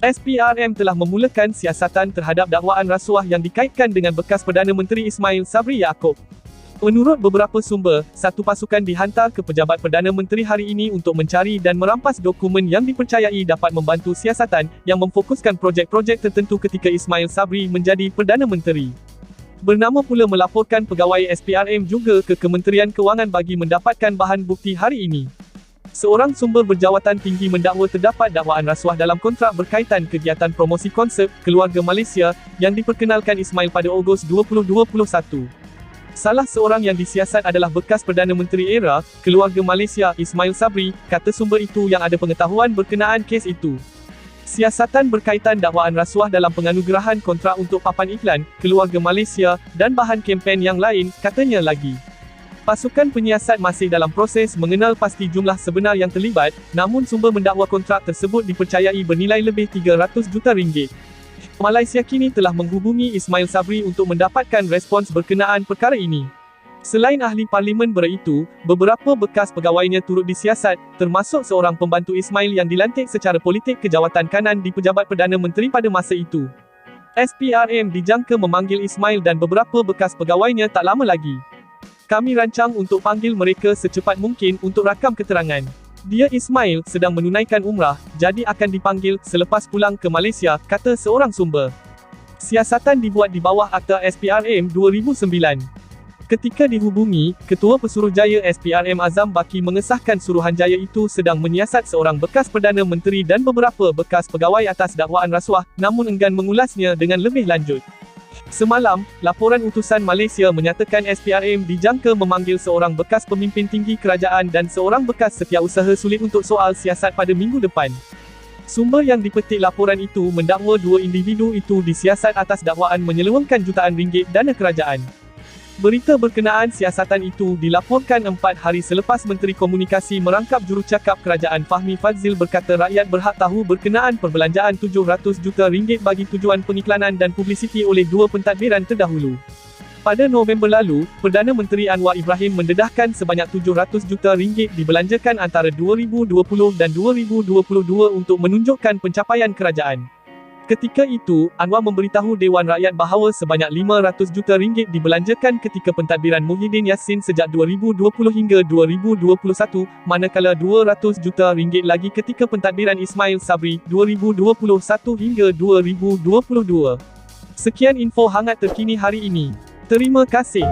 SPRM telah memulakan siasatan terhadap dakwaan rasuah yang dikaitkan dengan bekas Perdana Menteri Ismail Sabri Yaakob. Menurut beberapa sumber, satu pasukan dihantar ke pejabat Perdana Menteri hari ini untuk mencari dan merampas dokumen yang dipercayai dapat membantu siasatan yang memfokuskan projek-projek tertentu ketika Ismail Sabri menjadi Perdana Menteri. Bernama pula melaporkan pegawai SPRM juga ke Kementerian Kewangan bagi mendapatkan bahan bukti hari ini. Seorang sumber berjawatan tinggi mendakwa terdapat dakwaan rasuah dalam kontrak berkaitan kegiatan promosi konsert Keluarga Malaysia yang diperkenalkan Ismail pada Ogos 2021. Salah seorang yang disiasat adalah bekas Perdana Menteri era Keluarga Malaysia Ismail Sabri, kata sumber itu yang ada pengetahuan berkenaan kes itu. Siasatan berkaitan dakwaan rasuah dalam penganugerahan kontrak untuk papan iklan Keluarga Malaysia dan bahan kempen yang lain, katanya lagi. Pasukan penyiasat masih dalam proses mengenal pasti jumlah sebenar yang terlibat, namun sumber mendakwa kontrak tersebut dipercayai bernilai lebih 300 juta ringgit. Malaysia kini telah menghubungi Ismail Sabri untuk mendapatkan respons berkenaan perkara ini. Selain ahli parlimen bera itu, beberapa bekas pegawainya turut disiasat, termasuk seorang pembantu Ismail yang dilantik secara politik ke jawatan kanan di Pejabat Perdana Menteri pada masa itu. SPRM dijangka memanggil Ismail dan beberapa bekas pegawainya tak lama lagi. Kami rancang untuk panggil mereka secepat mungkin untuk rakam keterangan. Dia Ismail sedang menunaikan umrah, jadi akan dipanggil selepas pulang ke Malaysia, kata seorang sumber. Siasatan dibuat di bawah Akta SPRM 2009. Ketika dihubungi, Ketua Pesuruhjaya SPRM Azam Baki mengesahkan Suruhanjaya itu sedang menyiasat seorang bekas Perdana Menteri dan beberapa bekas pegawai atas dakwaan rasuah, namun enggan mengulasnya dengan lebih lanjut. Semalam, laporan utusan Malaysia menyatakan SPRM dijangka memanggil seorang bekas pemimpin tinggi kerajaan dan seorang bekas setiausaha sulit untuk soal siasat pada minggu depan. Sumber yang dipetik laporan itu mendakwa dua individu itu disiasat atas dakwaan menyelewengkan jutaan ringgit dana kerajaan. Berita berkenaan siasatan itu dilaporkan 4 hari selepas Menteri Komunikasi merangkap jurucakap kerajaan Fahmi Fadzil berkata rakyat berhak tahu berkenaan perbelanjaan 700 juta ringgit bagi tujuan pengiklanan dan publisiti oleh dua pentadbiran terdahulu. Pada November lalu, Perdana Menteri Anwar Ibrahim mendedahkan sebanyak 700 juta ringgit dibelanjakan antara 2020 dan 2022 untuk menunjukkan pencapaian kerajaan. Ketika itu, Anwar memberitahu Dewan Rakyat bahawa sebanyak 500 juta ringgit dibelanjakan ketika pentadbiran Muhyiddin Yassin sejak 2020 hingga 2021, manakala 200 juta ringgit lagi ketika pentadbiran Ismail Sabri 2021 hingga 2022. Sekian info hangat terkini hari ini. Terima kasih.